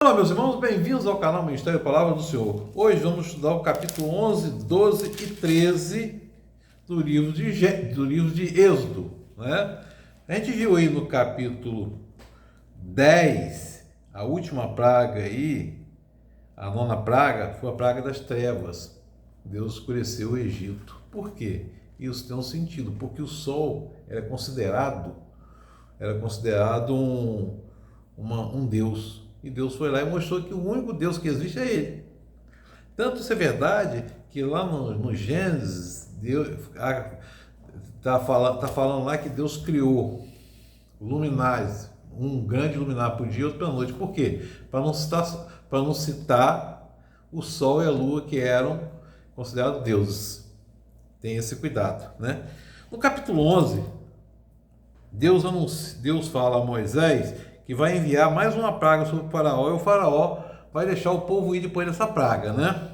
Olá, meus irmãos, bem-vindos ao canal Ministério Palavra do Senhor. Hoje vamos estudar o capítulo 11, 12 e 13 do livro de Êxodo, né? A gente viu aí no capítulo 10, a última praga aí, a nona praga, foi a praga das trevas. Deus escureceu o Egito. Por quê? Isso tem um sentido, porque o sol era considerado um Deus. E Deus foi lá e mostrou que o único Deus que existe é Ele. Tanto isso é verdade que lá no Gênesis, Deus está falando lá que Deus criou luminares, um grande luminar para o dia e outro para a noite. Por quê? Para não citar o sol e a lua, que eram considerados deuses. Tem esse cuidado, né? No capítulo 11, Deus fala a Moisés que vai enviar mais uma praga sobre o faraó, e o faraó vai deixar o povo ir depois dessa praga, né?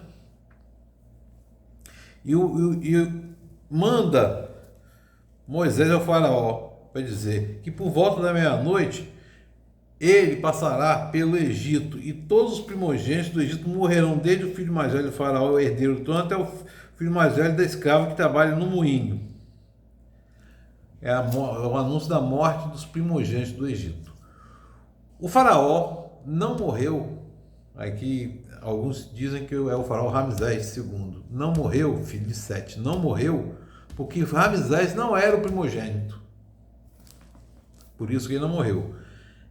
E manda Moisés ao faraó para dizer que por volta da meia-noite ele passará pelo Egito, e todos os primogênitos do Egito morrerão, desde o filho mais velho do faraó, o herdeiro do trono, até o filho mais velho da escrava que trabalha no moinho. É o anúncio da morte dos primogênitos do Egito. O faraó não morreu. Aqui alguns dizem que é o faraó Ramsés II. Não morreu, filho de Sete. Não morreu porque Ramsés não era o primogênito. Por isso que ele não morreu.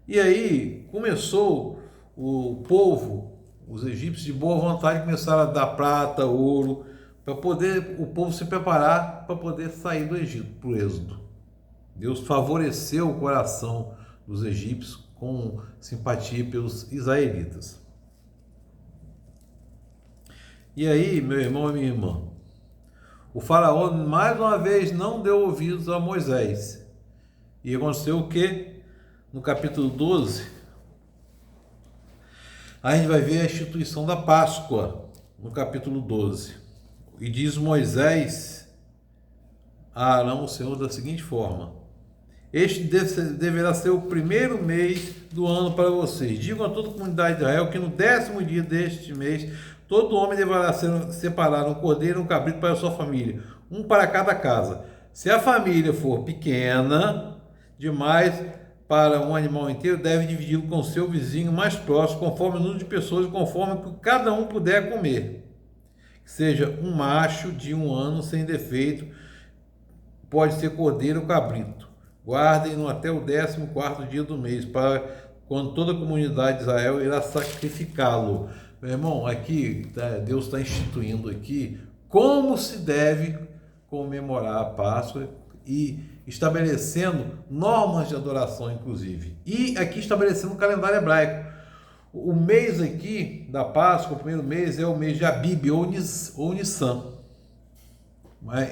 E aí começou o povo, os egípcios de boa vontade, começaram a dar prata, ouro, para poder o povo se preparar para poder sair do Egito, para o Êxodo. Deus favoreceu o coração dos egípcios com simpatia pelos israelitas. E aí, meu irmão e minha irmã, o faraó mais uma vez não deu ouvidos a Moisés. E aconteceu o quê? No capítulo 12, a gente vai ver a instituição da Páscoa, no capítulo 12. E diz Moisés a Arão, o Senhor, da seguinte forma: este deverá ser o primeiro mês do ano para vocês. Digam a toda a comunidade de Israel que no 10º dia deste mês, todo homem deverá separar um cordeiro e um cabrito para a sua família, um para cada casa. Se a família for pequena demais para um animal inteiro, deve dividi-lo com seu vizinho mais próximo, conforme o número de pessoas e conforme o que cada um puder comer. Que seja um macho de 1 ano sem defeito, pode ser cordeiro ou cabrito. Guardem-no até o 14º dia do mês, para quando toda a comunidade de Israel irá sacrificá-lo. Meu irmão, aqui Deus está instituindo aqui como se deve comemorar a Páscoa e estabelecendo normas de adoração, inclusive. E aqui estabelecendo um calendário hebraico. O mês aqui da Páscoa, o primeiro mês, é o mês de Abib ou Nissan,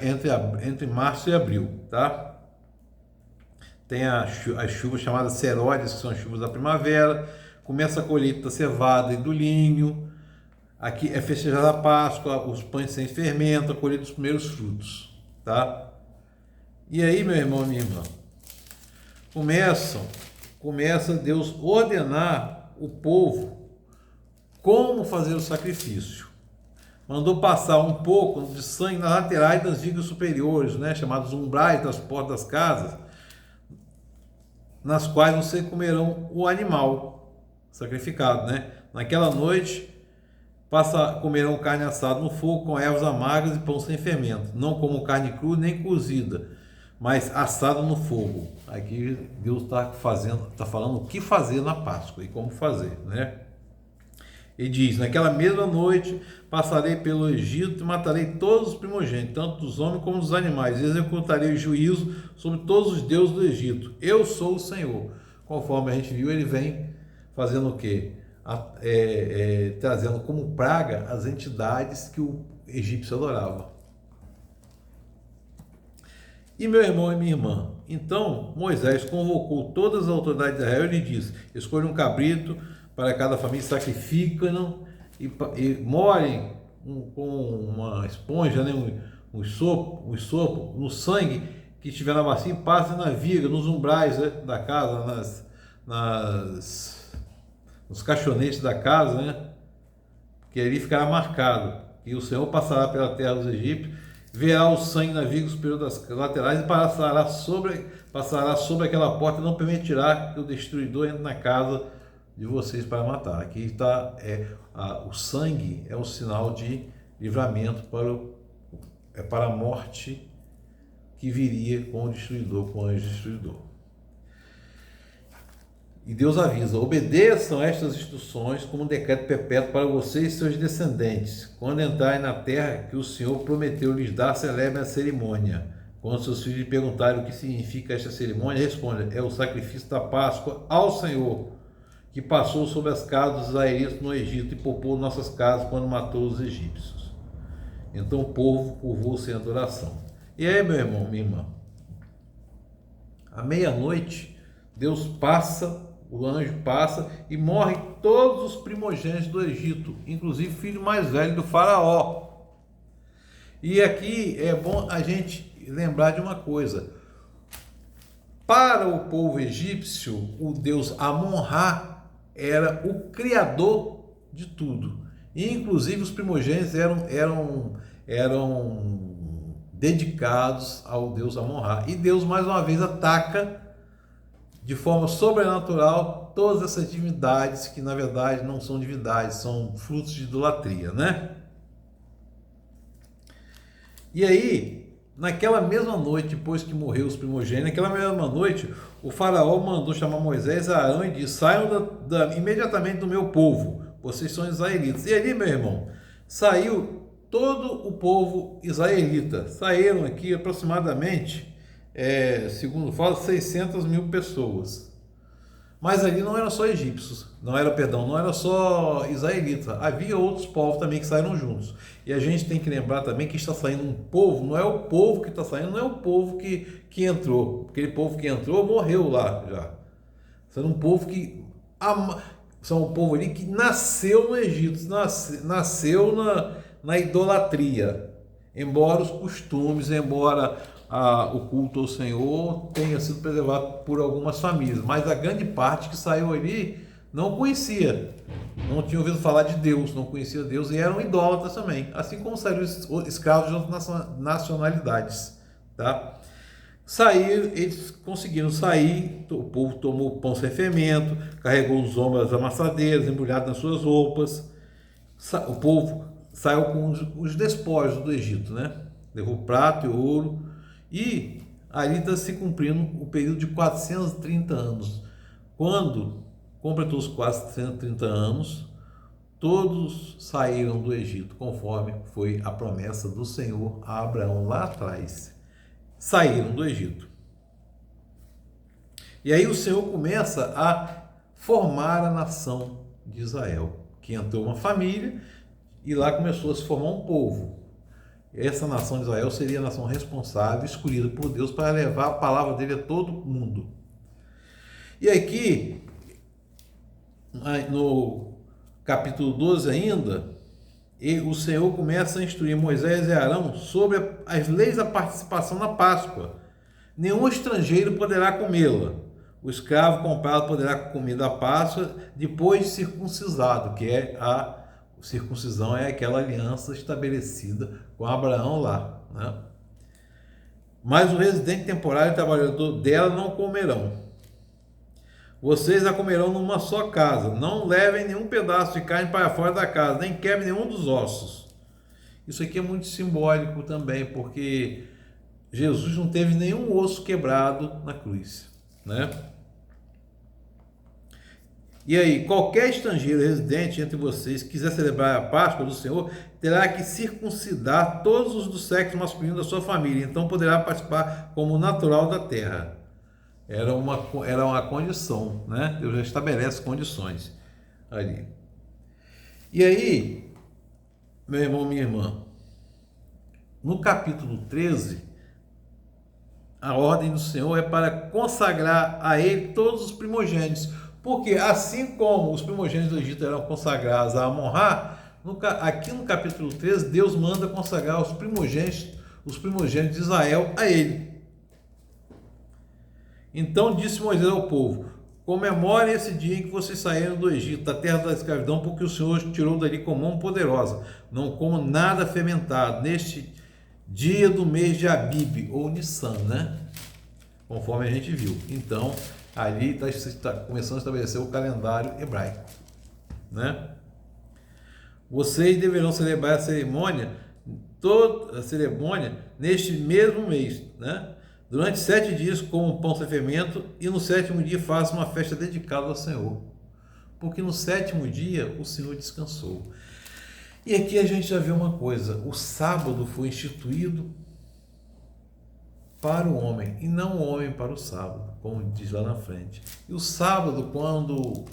entre março e abril, tá? Tem as chuvas chamadas seródias, que são as chuvas da primavera. Começa a colheita da cevada e do linho. Aqui é festejada a Páscoa, os pães sem fermento, a colheita dos primeiros frutos, tá? E aí, meu irmão e minha irmã, começa Deus ordenar o povo como fazer o sacrifício. Mandou passar um pouco de sangue nas laterais das vigas superiores, né, chamados umbrais das portas das casas, nas quais vocês comerão o animal sacrificado, né? Naquela noite comerão carne assada no fogo com ervas amargas e pão sem fermento. Não como carne crua nem cozida, mas assada no fogo. Aqui Deus está falando o que fazer na Páscoa e como fazer, né? E diz: naquela mesma noite passarei pelo Egito e matarei todos os primogênitos, tanto dos homens como dos animais, e executarei o juízo sobre todos os deuses do Egito. Eu sou o Senhor. Conforme a gente viu, ele vem fazendo o quê? Trazendo como praga as entidades que o egípcio adorava. E meu irmão e minha irmã, então Moisés convocou todas as autoridades de Israel e lhe disse: escolha um cabrito para cada família, sacrificam e molhem com uma esponja, né, um sopo no sangue que estiver na bacia, e passem na viga, nos umbrais, né, da casa, nos caixonetes da casa, né? Que ali ficará marcado, e o Senhor passará pela terra dos egípcios, verá o sangue na viga superior das laterais e passará sobre aquela porta e não permitirá que o destruidor entre na casa de vocês para matar. Aqui está, o sangue é um sinal de livramento para a morte que viria com o destruidor, com o anjo destruidor. E Deus avisa: obedeçam estas instruções como um decreto perpétuo para vocês e seus descendentes. Quando entrarem na terra que o Senhor prometeu lhes dar, celebrem a cerimônia. Quando seus filhos lhe perguntarem o que significa esta cerimônia, responda: é o sacrifício da Páscoa ao Senhor, que passou sobre as casas dos israelitas no Egito e poupou nossas casas quando matou os egípcios. Então o povo curvou-se em adoração. E aí, meu irmão, minha irmã, à meia-noite, o anjo passa e morre todos os primogênitos do Egito, inclusive o filho mais velho do faraó. E aqui é bom a gente lembrar de uma coisa: para o povo egípcio, o deus Amon-Ra era o criador de tudo, e inclusive os primogênitos eram dedicados ao deus Amon-Ra. E Deus mais uma vez ataca de forma sobrenatural todas essas divindades que na verdade não são divindades, são frutos de idolatria, né? E aí, naquela mesma noite, depois que morreu os primogênitos, naquela mesma noite, o faraó mandou chamar Moisés e Arão e disse: saiam imediatamente do meu povo, vocês são israelitas. E ali, meu irmão, saiu todo o povo israelita. Saíram aqui aproximadamente, segundo fala, 600 mil pessoas. Mas ali não eram só egípcios, não era só israelitas, havia outros povos também que saíram juntos. E a gente tem que lembrar também que está saindo um povo, não é o povo que está saindo, não é o povo que entrou, aquele povo que entrou morreu lá já. São um povo são um povo ali que nasceu no Egito, nasceu na idolatria, embora os costumes, embora o culto ao Senhor tenha sido preservado por algumas famílias, mas a grande parte que saiu ali não conhecia, não tinha ouvido falar de Deus, não conhecia Deus e eram idólatras também, assim como saíram escravos de outras nacionalidades, tá? Eles conseguiram sair, o povo tomou pão sem fermento, carregou os ombros as amassadeiras, embrulhado nas suas roupas. O povo saiu com os despojos do Egito, né? Levou prata e ouro. E ali está se cumprindo o período de 430 anos. Quando completou os 430 anos, todos saíram do Egito, conforme foi a promessa do Senhor a Abraão lá atrás. Saíram do Egito. E aí o Senhor começa a formar a nação de Israel, que entrou uma família e lá começou a se formar um povo. Essa nação de Israel seria a nação responsável, escolhida por Deus para levar a palavra dele a todo mundo. E aqui, no capítulo 12 ainda, o Senhor começa a instruir Moisés e Arão sobre as leis da participação na Páscoa. Nenhum estrangeiro poderá comê-la. O escravo comprado poderá comer da Páscoa depois de circuncisado, que é circuncisão é aquela aliança estabelecida com Abraão lá, né? Mas o residente temporário e trabalhador dela não comerão. Vocês a comerão numa só casa. Não levem nenhum pedaço de carne para fora da casa, nem quebrem nenhum dos ossos. Isso aqui é muito simbólico também, porque Jesus não teve nenhum osso quebrado na cruz, né? E aí, qualquer estrangeiro residente entre vocês que quiser celebrar a Páscoa do Senhor, terá que circuncidar todos os do sexo masculino da sua família, então poderá participar como natural da terra. Era uma condição, né? Deus já estabelece condições ali. E aí, meu irmão, minha irmã, no capítulo 13, a ordem do Senhor é para consagrar a ele todos os primogênitos. Porque assim como os primogênitos do Egito eram consagrados a Amon-Ra, aqui no capítulo 13, Deus manda consagrar os primogênitos de Israel a ele. Então disse Moisés ao povo: comemore esse dia em que vocês saíram do Egito, da terra da escravidão, porque o Senhor os tirou dali com mão poderosa. Não comam nada fermentado neste dia do mês de Abib, ou Nissan, né? Conforme a gente viu. Então, ali está começando a estabelecer o calendário hebraico, né? Vocês deverão celebrar toda a cerimônia neste mesmo mês, né? Durante 7 dias comam pão sem fermento e no 7º dia façam uma festa dedicada ao Senhor. Porque no 7º dia o Senhor descansou. E aqui a gente já vê uma coisa: o sábado foi instituído para o homem e não o homem para o sábado, como diz lá na frente. E o sábado, quando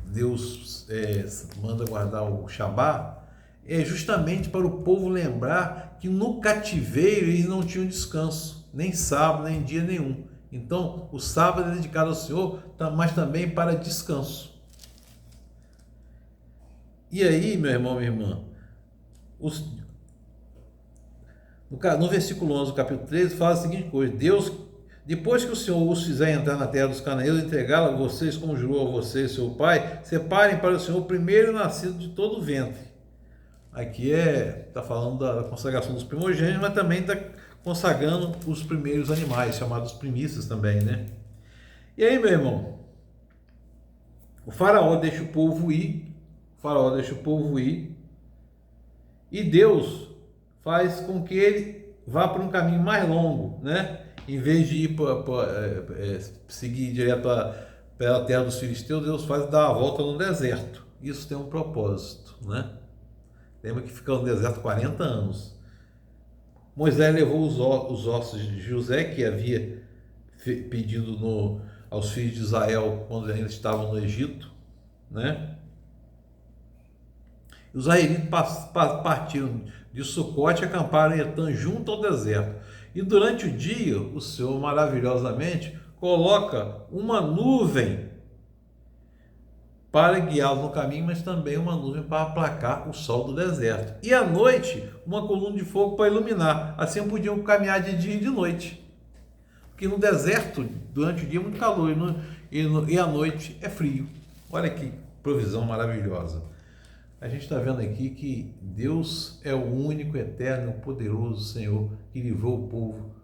Deus manda guardar o Shabá, é justamente para o povo lembrar que no cativeiro eles não tinham descanso, nem sábado, nem dia nenhum. Então, o sábado é dedicado ao Senhor, mas também para descanso. E aí, meu irmão, minha irmã, no versículo 11 do capítulo 13, fala a seguinte coisa: Deus, depois que o Senhor os fizer entrar na terra dos cananeus, entregá-la a vocês, como jurou a vocês, seu pai, separem para o Senhor o primeiro nascido de todo o ventre. Aqui está falando da consagração dos primogênitos, mas também está consagrando os primeiros animais, chamados primícias também, né? E aí, meu irmão, o faraó deixa o povo ir, e Deus faz com que ele vá por um caminho mais longo, né? Em vez de ir seguir direto pela terra dos filisteus, Deus faz dar a volta no deserto. Isso tem um propósito, né? Lembra que ficou no deserto 40 anos. Moisés levou os ossos de José, que havia pedido aos filhos de Israel quando ainda estavam no Egito, né? Os israelitas partiram de Sucote e acamparam em Etã, junto ao deserto. E durante o dia, o Senhor maravilhosamente coloca uma nuvem para guiá-los no caminho, mas também uma nuvem para aplacar o sol do deserto. E à noite, uma coluna de fogo para iluminar. Assim podiam caminhar de dia e de noite. Porque no deserto, durante o dia é muito calor e à noite é frio. Olha que provisão maravilhosa. A gente está vendo aqui que Deus é o único, eterno, poderoso Senhor que livrou o povo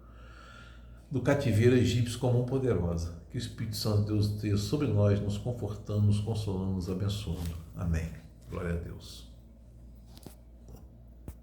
do cativeiro egípcio com mão poderosa. Que o Espírito Santo de Deus esteja sobre nós, nos confortando, nos consolando, nos abençoando. Amém. Glória a Deus.